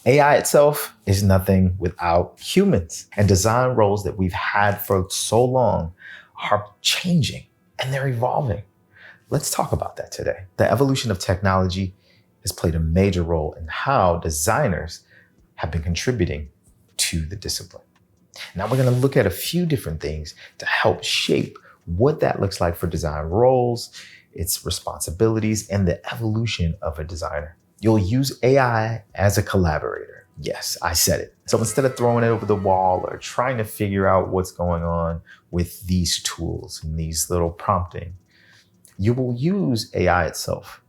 AI itself is nothing without humans, and design roles that we've had for so long are changing and they're evolving. Let's talk about that today. The evolution of technology has played a major role in how designers have been contributing to the discipline. Now we're going to look at a few different things to help shape what that looks like for design roles, its responsibilities, and the evolution of a designer. You'll use AI as a collaborator. Yes, I said it. So instead of throwing it over the wall or trying to figure out what's going on with these tools and these little prompting, you will use AI itself.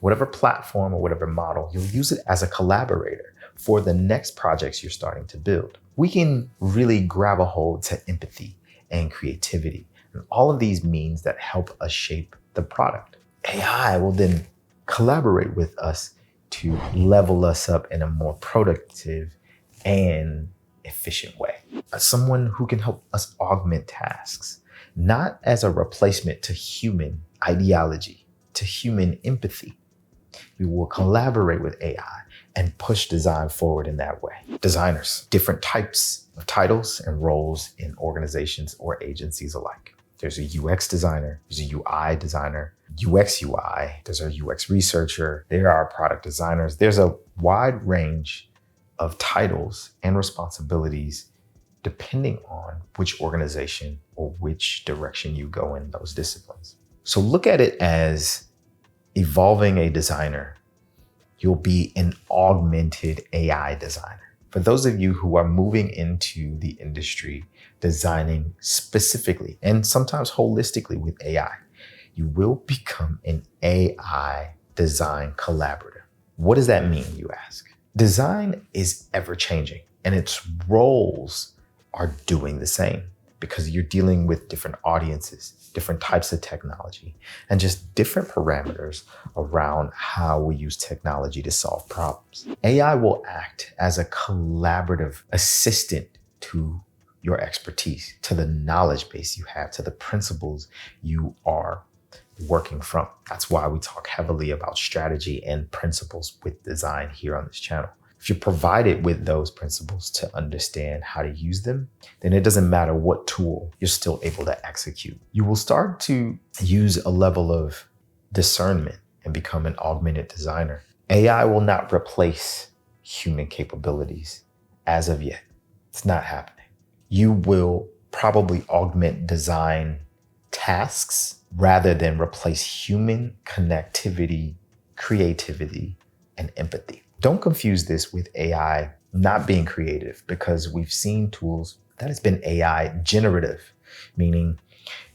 Whatever platform or whatever model, you'll use it as a collaborator for the next projects you're starting to build. We can really grab a hold to empathy and creativity and all of these means that help us shape the product. AI will then collaborate with us to level us up in a more productive and efficient way. Someone who can help us augment tasks, not as a replacement to human ideology, to human empathy. We will collaborate with AI and push design forward in that way. Designers, different types of titles and roles in organizations or agencies alike. There's a UX designer, there's a UI designer, UX UI, there's a UX researcher, there are product designers. There's a wide range of titles and responsibilities depending on which organization or which direction you go in those disciplines. So look at it as evolving a designer. You'll be an augmented AI designer. For those of you who are moving into the industry, designing specifically and sometimes holistically with AI, you will become an AI design collaborator. What does that mean, you ask? Design is ever changing and its roles are doing the same because you're dealing with different audiences, different types of technology, and just different parameters around how we use technology to solve problems. AI will act as a collaborative assistant to your expertise, to the knowledge base you have, to the principles you are working from. That's why we talk heavily about strategy and principles with design here on this channel. If you're provided with those principles to understand how to use them, then it doesn't matter what tool, you're still able to execute. You will start to use a level of discernment and become an augmented designer. AI will not replace human capabilities as of yet. It's not happening. You will probably augment design tasks rather than replace human connectivity, creativity, and empathy. Don't confuse this with AI not being creative, because we've seen tools that has been AI generative, meaning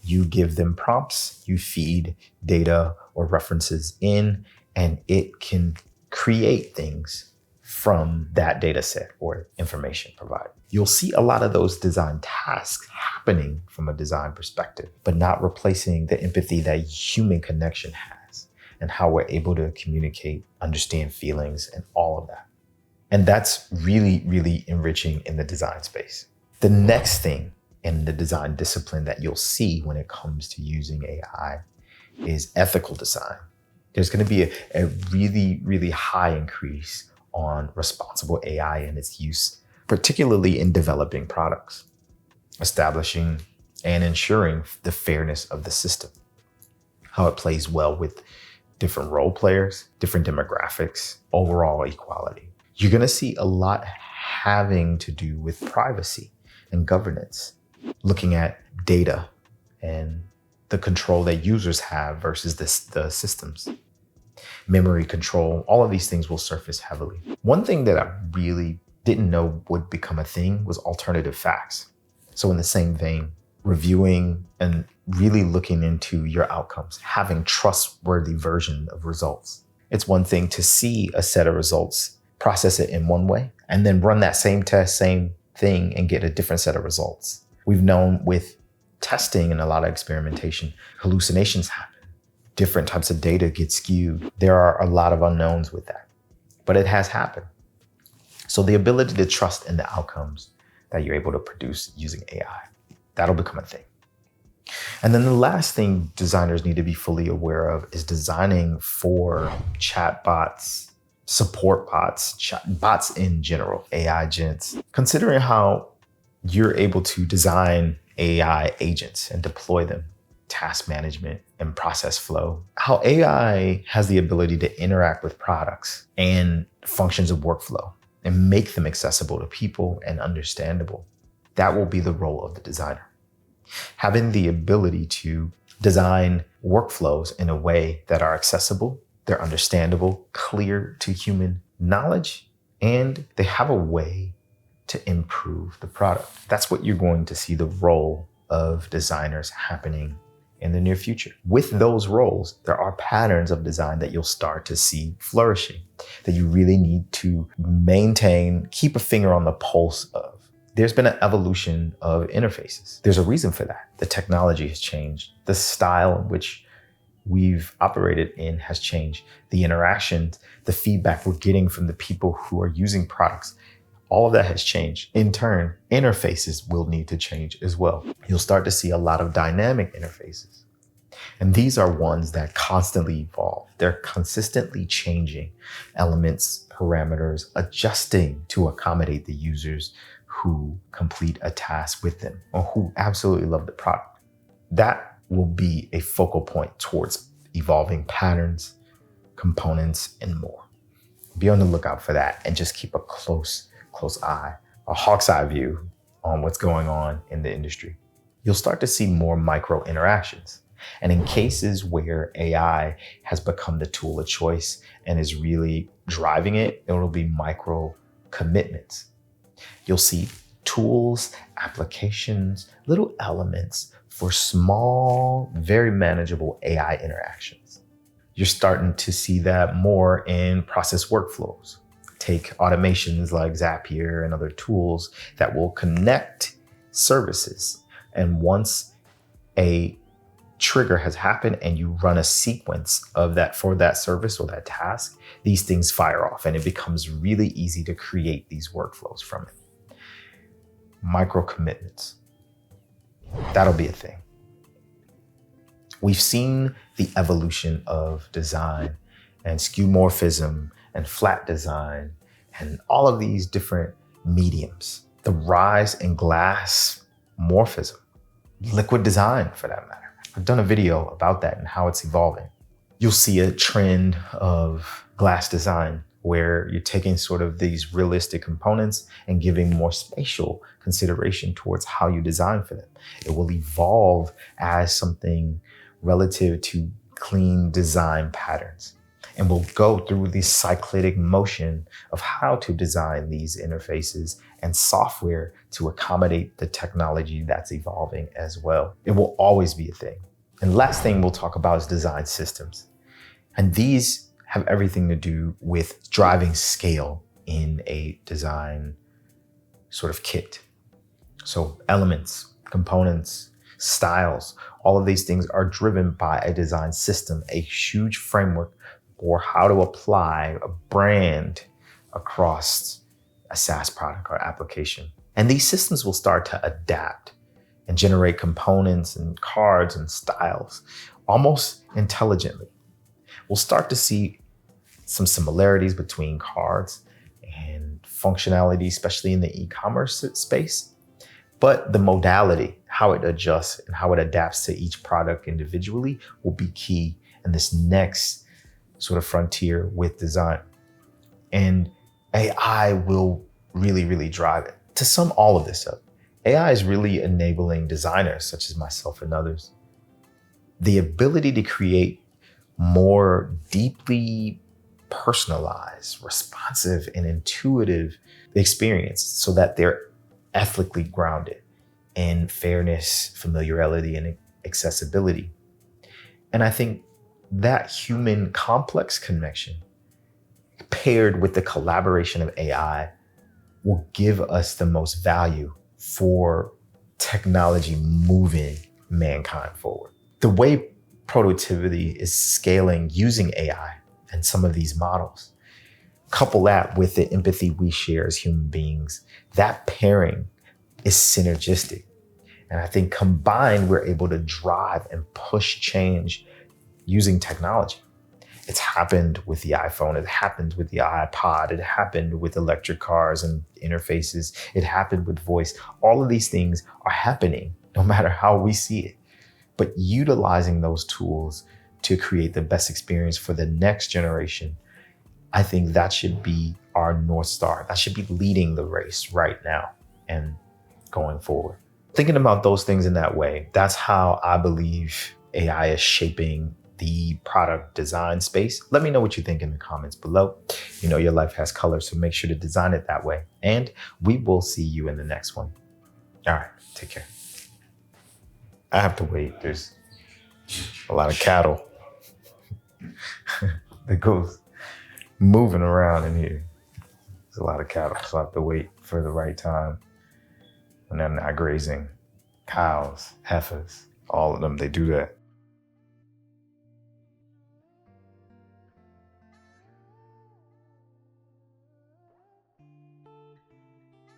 you give them prompts, you feed data or references in, and it can create things from that data set or information provided. You'll see a lot of those design tasks happening from a design perspective, but not replacing the empathy that human connection has and how we're able to communicate, understand feelings, and all of that. And that's really, really enriching in the design space. The next thing in the design discipline that you'll see when it comes to using AI is ethical design. There's going to be a really, really high increase on responsible AI and its use, particularly in developing products, establishing and ensuring the fairness of the system, how it plays well with different role players, different demographics, overall equality. You're going to see a lot having to do with privacy and governance, looking at data and the control that users have versus the systems. Memory control, all of these things will surface heavily. One thing that I really didn't know would become a thing was alternative facts. So in the same vein, reviewing and really looking into your outcomes, having trustworthy version of results. It's one thing to see a set of results, process it in one way, and then run that same test, same thing, and get a different set of results. We've known with testing and a lot of experimentation, hallucinations happen. Different types of data get skewed. There are a lot of unknowns with that, but it has happened. So the ability to trust in the outcomes that you're able to produce using AI, that'll become a thing. And then the last thing designers need to be fully aware of is designing for chatbots, support bots, bots in general, AI agents. Considering how you're able to design AI agents and deploy them, task management and process flow, how AI has the ability to interact with products and functions of workflow and make them accessible to people and understandable. That will be the role of the designer. Having the ability to design workflows in a way that are accessible, they're understandable, clear to human knowledge, and they have a way to improve the product. That's what you're going to see the role of designers happening in the near future. With those roles, there are patterns of design that you'll start to see flourishing, that you really need to maintain, keep a finger on the pulse of. There's been an evolution of interfaces. There's a reason for that. The technology has changed. The style in which we've operated in has changed. The interactions, the feedback we're getting from the people who are using products, all of that has changed. In turn, interfaces will need to change as well. You'll start to see a lot of dynamic interfaces. And these are ones that constantly evolve. They're consistently changing elements, parameters, adjusting to accommodate the users who complete a task with them or who absolutely love the product. That will be a focal point towards evolving patterns, components, and more. Be on the lookout for that and just keep a close eye, a hawk's eye view on what's going on in the industry. You'll start to see more micro interactions. And in cases where AI has become the tool of choice and is really driving it, it'll be micro commitments. You'll see tools, applications, little elements for small, very manageable AI interactions. You're starting to see that more in process workflows. Take automations like Zapier and other tools that will connect services. And once a trigger has happened and you run a sequence of that for that service or that task, these things fire off and it becomes really easy to create these workflows from it. Micro commitments. That'll be a thing. We've seen the evolution of design and skeuomorphism and flat design and all of these different mediums. The rise in glass morphism, liquid design for that matter. I've done a video about that and how it's evolving. You'll see a trend of glass design where you're taking sort of these realistic components and giving more spatial consideration towards how you design for them. It will evolve as something relative to clean design patterns. And we'll go through this cyclic motion of how to design these interfaces and software to accommodate the technology that's evolving as well. It will always be a thing. And last thing we'll talk about is design systems. And these have everything to do with driving scale in a design sort of kit. So elements, components, styles, all of these things are driven by a design system, a huge framework for how to apply a brand across a SaaS product or application. And these systems will start to adapt and generate components and cards and styles almost intelligently. We'll start to see some similarities between cards and functionality, especially in the e-commerce space. But the modality, how it adjusts and how it adapts to each product individually will be key in this next sort of frontier with design. And AI will really, really drive it. To sum all of this up, AI is really enabling designers such as myself and others the ability to create more deeply personalized, responsive, and intuitive experience so that they're ethically grounded in fairness, familiarity, and accessibility. And I think that human complex connection paired with the collaboration of AI will give us the most value for technology moving mankind forward. The way productivity is scaling using AI and some of these models, couple that with the empathy we share as human beings, that pairing is synergistic. And I think combined, we're able to drive and push change using technology. It's happened with the iPhone. It happened with the iPod. It happened with electric cars and interfaces. It happened with voice. All of these things are happening no matter how we see it. But utilizing those tools to create the best experience for the next generation, I think that should be our North Star. That should be leading the race right now and going forward. Thinking about those things in that way, that's how I believe AI is shaping the product design space. Let me know what you think in the comments below. You know, your life has color, so make sure to design it that way. And we will see you in the next one. All right, take care. I have to wait. There's a lot of cattle that goes moving around in here. There's a lot of cattle, so I have to wait for the right time. And they're not grazing. Cows, heifers, all of them, they do that.